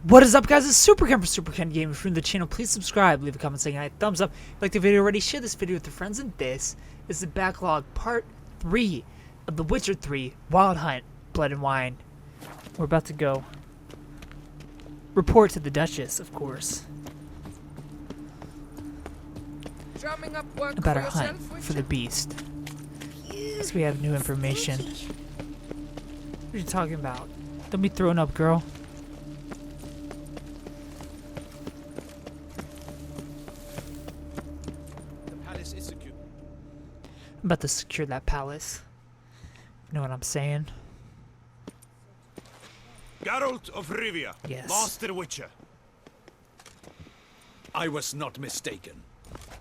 What is up, guys? It's Superken for Superken Gaming. If you're new to the channel, please subscribe, leave a comment saying hi, thumbs up. If you like the video already, share this video with your friends. And this is the backlog part 3 of The Witcher 3 Wild Hunt Blood and Wine. We're about to go report to the Duchess, of course, about our hunt for the beast. Because we have new information. What are you talking about? Don't be throwing up, girl. I'm about to secure that palace. You know what I'm saying? Geralt of Rivia, Yes. Master Witcher. I was not mistaken.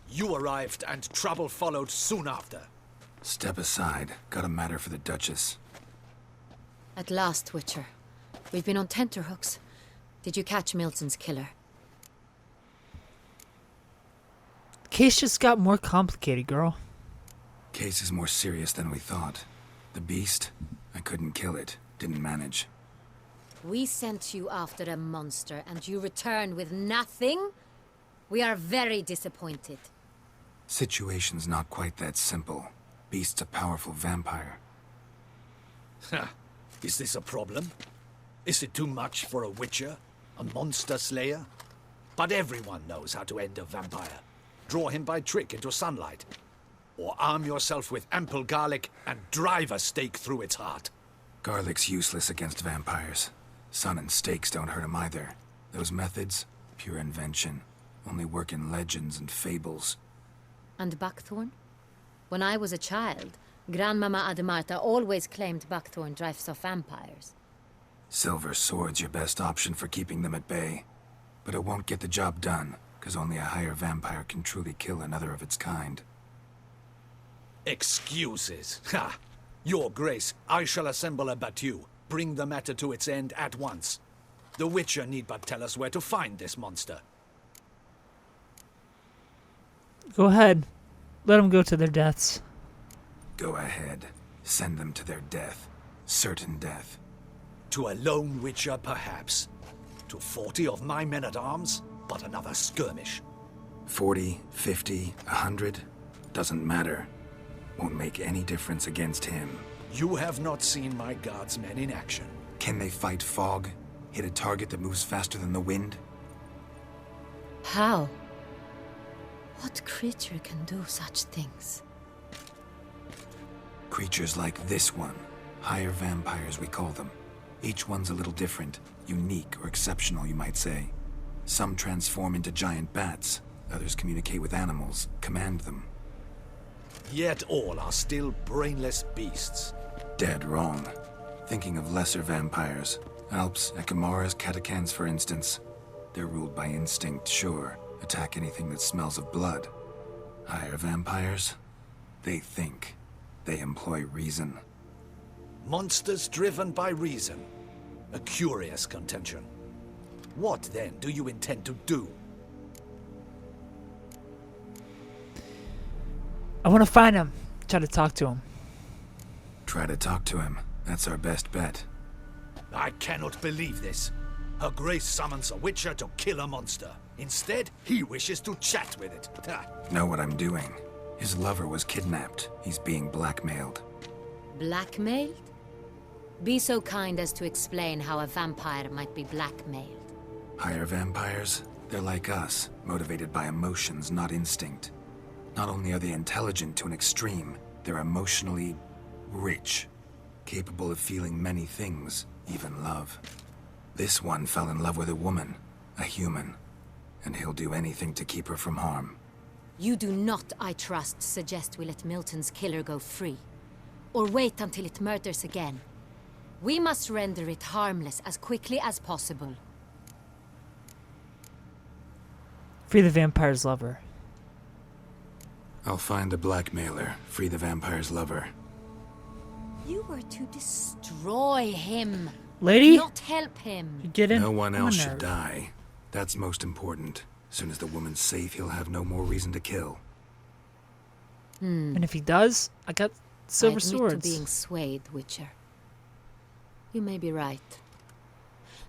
You arrived and trouble followed soon after. Step aside. Got a matter for the Duchess. At last, Witcher. We've been on tenterhooks. Did you catch Milton's killer? Case just got more complicated, girl. Case is more serious than we thought. The beast? I couldn't kill it. Didn't manage. We sent you after a monster and you returned with nothing? We are very disappointed. Situation's not quite that simple. Beast's a powerful vampire. Ha! Is this a problem? Is it too much for a Witcher? A monster slayer? But everyone knows how to end a vampire. Draw him by trick into sunlight. Or arm yourself with ample garlic and drive a stake through its heart. Garlic's useless against vampires. Sun and stakes don't hurt him either. Those methods, pure invention. Only work in legends and fables. And buckthorn? When I was a child, Grandmama Ademarta always claimed buckthorn drives off vampires. Silver sword's your best option for keeping them at bay. But it won't get the job done, because only a higher vampire can truly kill another of its kind. Excuses. Ha! Your Grace, I shall assemble a battue. Bring the matter to its end at once. The Witcher need but tell us where to find this monster. Go ahead. Let them go to their deaths. Go ahead. Send them to their death. Certain death. To a lone Witcher, perhaps. To 40 of my men-at-arms, but another skirmish. 40, 50, 100, doesn't matter. Won't make any difference against him. You have not seen my guardsmen in action. Can they fight fog? Hit a target that moves faster than the wind? How? What creature can do such things? Creatures like this one. Higher vampires, we call them. Each one's a little different. Unique or exceptional, you might say. Some transform into giant bats. Others communicate with animals, command them. Yet all are still brainless beasts. Dead wrong. Thinking of lesser vampires. Alps, Ekamaras, Catacans, for instance. They're ruled by instinct, sure. Attack anything that smells of blood. Higher vampires? They think. They employ reason. Monsters driven by reason. A curious contention. What then do you intend to do? I want to find him. Try to talk to him. Try to talk to him. That's our best bet. I cannot believe this. Her Grace summons a Witcher to kill a monster. Instead, he wishes to chat with it. Ha. Know what I'm doing. His lover was kidnapped. He's being blackmailed. Blackmailed? Be so kind as to explain how a vampire might be blackmailed. Higher vampires? They're like us, motivated by emotions, not instinct. Not only are they intelligent to an extreme, they're emotionally rich, capable of feeling many things, even love. This one fell in love with a woman, a human, and he'll do anything to keep her from harm. You do not, I trust, suggest we let Milton's killer go free. Or wait until it murders again. We must render it harmless as quickly as possible. Free the vampire's lover. I'll find the blackmailer, free the vampire's lover. You were to destroy him, Lady? not help him. You get in? No one I'm else a should nerd. die. That's most important. Soon as the woman's safe, he'll have no more reason to kill. And if he does, I got silver I admit swords. to being swayed, Witcher. You may be right.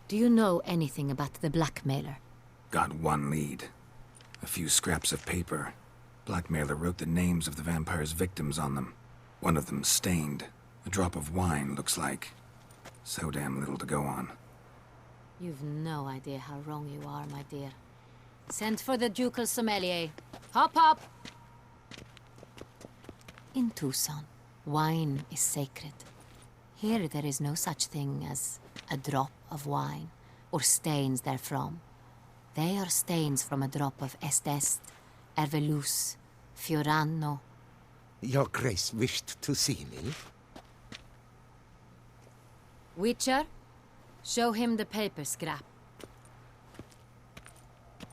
Do you know anything about the blackmailer? Got one lead. A few scraps of paper. Blackmailer wrote the names of the vampire's victims on them. One of them stained. A drop of wine, looks like. So damn little to go on. You've no idea how wrong you are, my dear. Send for the ducal sommelier. Hop, hop! In Tucson, wine is sacred. Here there is no such thing as a drop of wine, or stains therefrom. They are stains from a drop of Est, Ervelus, Fiorano. Your Grace wished to see me? Witcher, show him the paper scrap.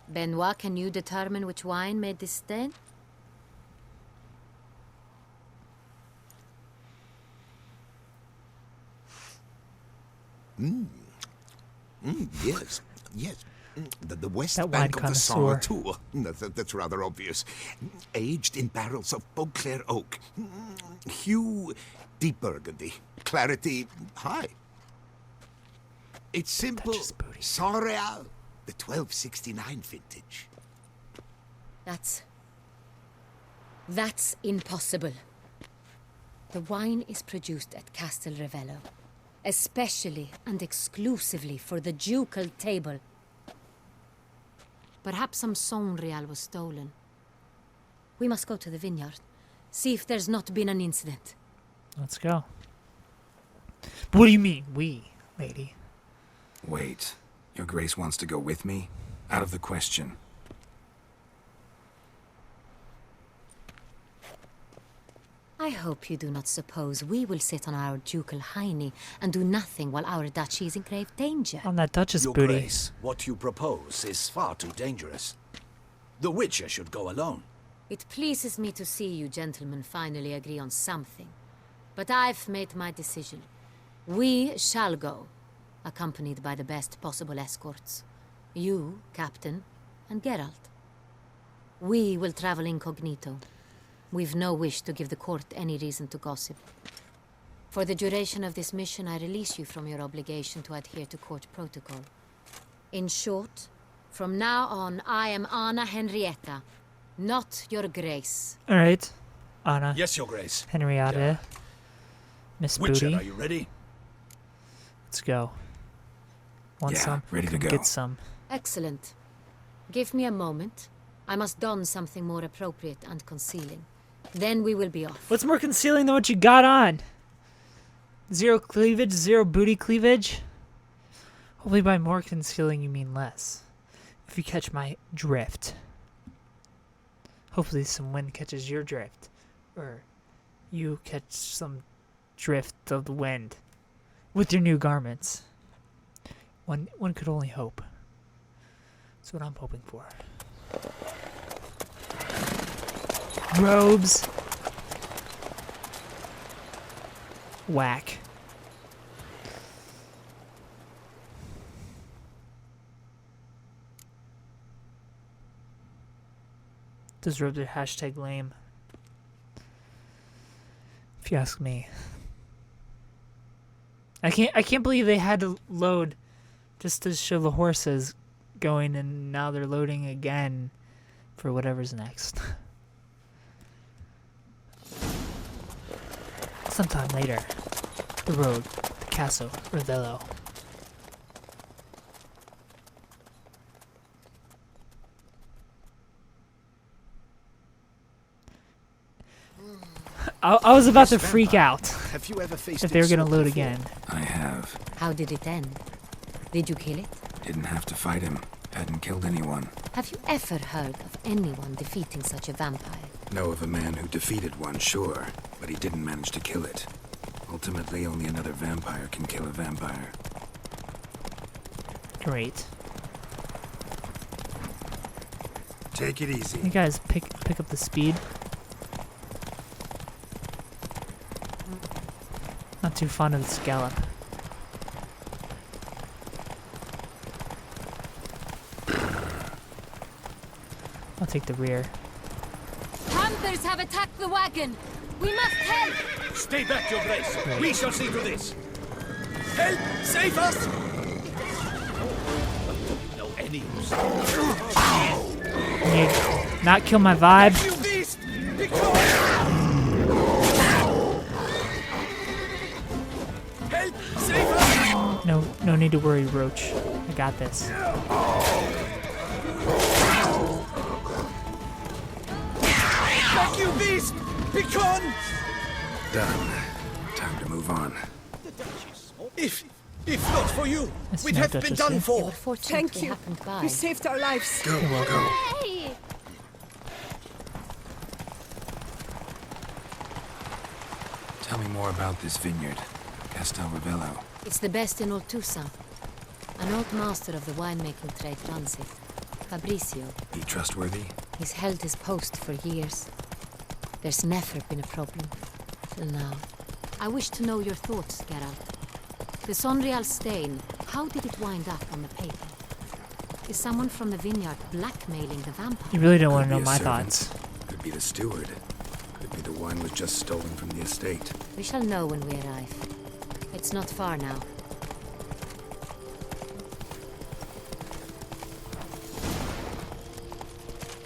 Benoit, can you determine which wine made this stain? Yes, yes. The west That wine bank of the Saar, connoisseur. too. That's rather obvious. Aged in barrels of Beauclair oak. Hue, deep burgundy. Clarity, high. It's simple. Duchess booty. Saint-Réal, the 1269 vintage. That's impossible. The wine is produced at Castel Revello, especially and exclusively for the ducal table. Perhaps some Saint-Réal was stolen. We must go to the vineyard, see if there's not been an incident. Let's go. But what do you mean, we, lady? Wait. Your Grace wants to go with me? Out of the question. I hope you do not suppose we will sit on our ducal hiney and do nothing while our duchy is in grave danger. On that Duchess Your booty. Grace, what you propose is far too dangerous. The Witcher should go alone. It pleases me to see you gentlemen finally agree on something. But I've made my decision. We shall go, accompanied by the best possible escorts. You, Captain, and Geralt. We will travel incognito. We've no wish to give the court any reason to gossip. For the duration of this mission, I release you from your obligation to adhere to court protocol. In short, from now on, I am Anna Henrietta, not your Grace. Alright. Anna. Yes, Your Grace. Henrietta. Miss Witcher, Booty. are you ready? Let's go. Want Yeah, some? ready to Come go. Get some. Excellent. Give me a moment. I must don something more appropriate and concealing. Then we will be off. What's more concealing than what you got on? Zero cleavage, zero booty cleavage? Hopefully by more concealing you mean less. If you catch my drift. Hopefully some wind catches your drift. Or you catch some drift of the wind. With your new garments. One could only hope. That's what I'm hoping for. Robes. Whack. Those robes are hashtag lame. If you ask me. I can't believe they had to load just to show the horses going, and now they're loading again for whatever's next. Sometime later, the road to Castle Revello. I was about to freak out Have you ever faced if they were it gonna so load before? again. I have. How did it end? Did you kill it? Didn't have to fight him. Hadn't killed anyone. Have you ever heard of anyone defeating such a vampire? Know of a man who defeated one, sure, but he didn't manage to kill it. Ultimately, only another vampire can kill a vampire. Great. Take it easy. You guys pick up the speed. Not too fond of this gallop. I'll take the rear. Panthers have attacked the wagon! We must help! Stay back, Your Grace. We shall see to this. Help! Save us! any use. Can you not kill my vibe? You beast! Help! Save her! No need to worry, Roach. I got this. Back, you beast! Pecan! Done. Time to move on. If not for you, That's we'd no have been Duchess done here. for. Fortunate Thank we you. happened by. You saved our lives. Go, go. Tell me more about this vineyard, Castel Ravello. It's the best in all Toussaint. An old master of the winemaking trade runs it. Fabrizio. He trustworthy? He's held his post for years. There's never been a problem. Till now. I wish to know your thoughts, Geralt. The Sonreal stain, how did it wind up on the paper? Is someone from the vineyard blackmailing the vampire? You really don't want Could to be know a my servant. thoughts. Could be the steward. Could be the wine was just stolen from the estate. We shall know when we arrive. It's not far now.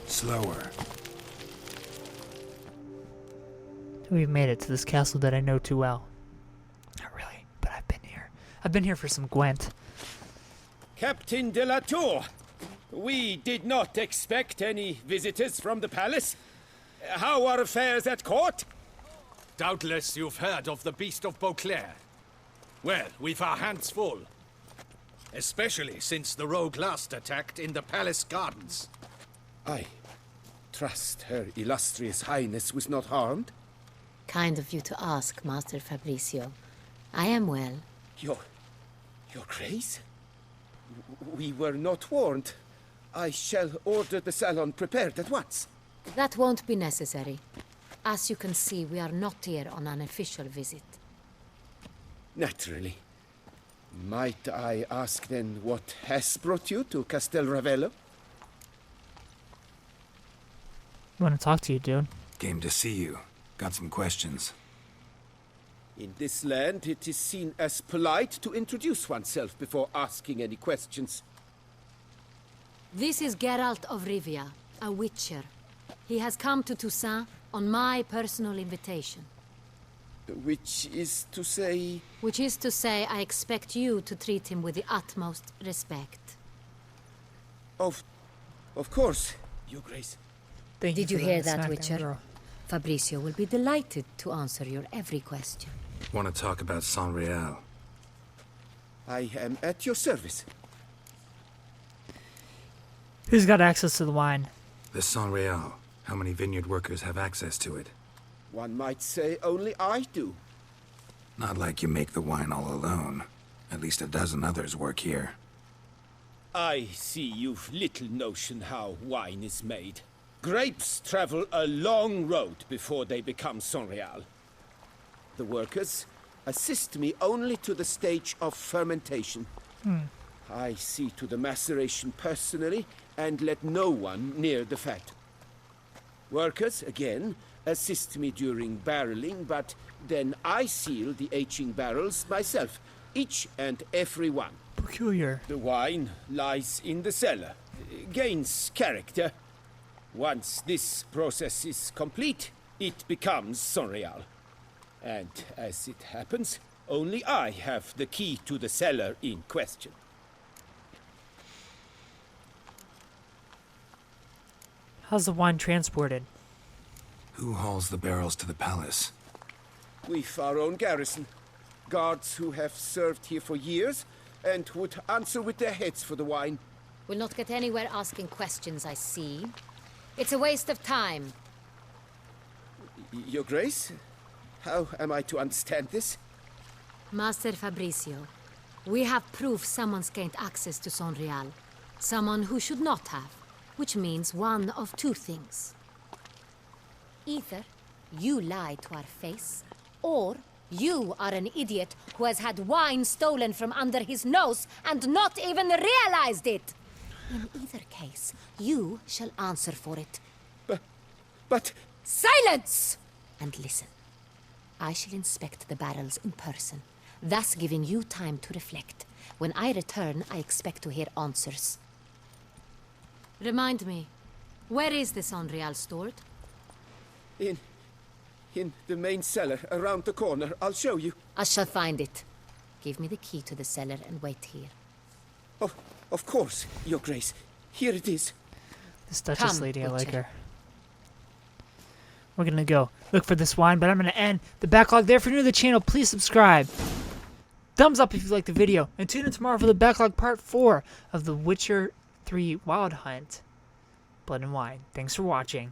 Slower. We've made it to this castle that I know too well. Not really, but I've been here. I've been here for some Gwent. Captain de la Tour, we did not expect any visitors from the palace. How are affairs at court? Doubtless you've heard of the Beast of Beauclair. Well, we've our hands full. Especially since the rogue last attacked in the palace gardens. I trust Her Illustrious Highness was not harmed. Kind of you to ask, Master Fabrizio. I am well. Your Grace? We were not warned. I shall order the salon prepared at once. That won't be necessary. As you can see, we are not here on an official visit. Naturally. Might I ask then what has brought you to Castel Ravello? I want to talk to you, dude. Came to see you. Got some questions. In this land, it is seen as polite to introduce oneself before asking any questions. This is Geralt of Rivia, a witcher. He has come to Toussaint on my personal invitation. Which is to say... Which is to say, I expect you to treat him with the utmost respect. Of course, Your Grace. Thank Did for you hear letting that, smack Witcher? girl. Fabricio will be delighted to answer your every question. Want to talk about Sonreal? I am at your service. Who's got access to the wine? The Sonreal. How many vineyard workers have access to it? One might say only I do. Not like you make the wine all alone. At least a dozen others work here. I see you've little notion how wine is made. Grapes travel a long road before they become Sonreal. The workers assist me only to the stage of fermentation. I see to the maceration personally and let no one near the fat. Workers, again, assist me during barreling, but then I seal the aging barrels myself, each and every one. Peculiar. The wine lies in the cellar, gains character. Once this process is complete, it becomes Sonreal. And as it happens, only I have the key to the cellar in question. How's the wine transported? Who hauls the barrels to the palace? We've our own garrison. Guards who have served here for years and would answer with their heads for the wine. We'll not get anywhere asking questions, I see. It's a waste of time. Your Grace? How am I to understand this? Master Fabricio, we have proof someone's gained access to Sonreal. Someone who should not have, which means one of two things. Either you lie to our face, or you are an idiot who has had wine stolen from under his nose and not even realized it. In either case, you shall answer for it. But... Silence! And listen. I shall inspect the barrels in person, thus giving you time to reflect. When I return, I expect to hear answers. Remind me, where is this Unreal stored? In the main cellar, around the corner. I'll show you. I shall find it. Give me the key to the cellar and wait here. Oh, of course, Your Grace. Here it is. This Duchess Come, lady, I like Butcher. her. We're gonna go look for this wine, but I'm gonna end the backlog there. If you're new to the channel, please subscribe. Thumbs up if you liked the video, and tune in tomorrow for the backlog part 4 of The Witcher 3 Wild Hunt. Blood and Wine. Thanks for watching.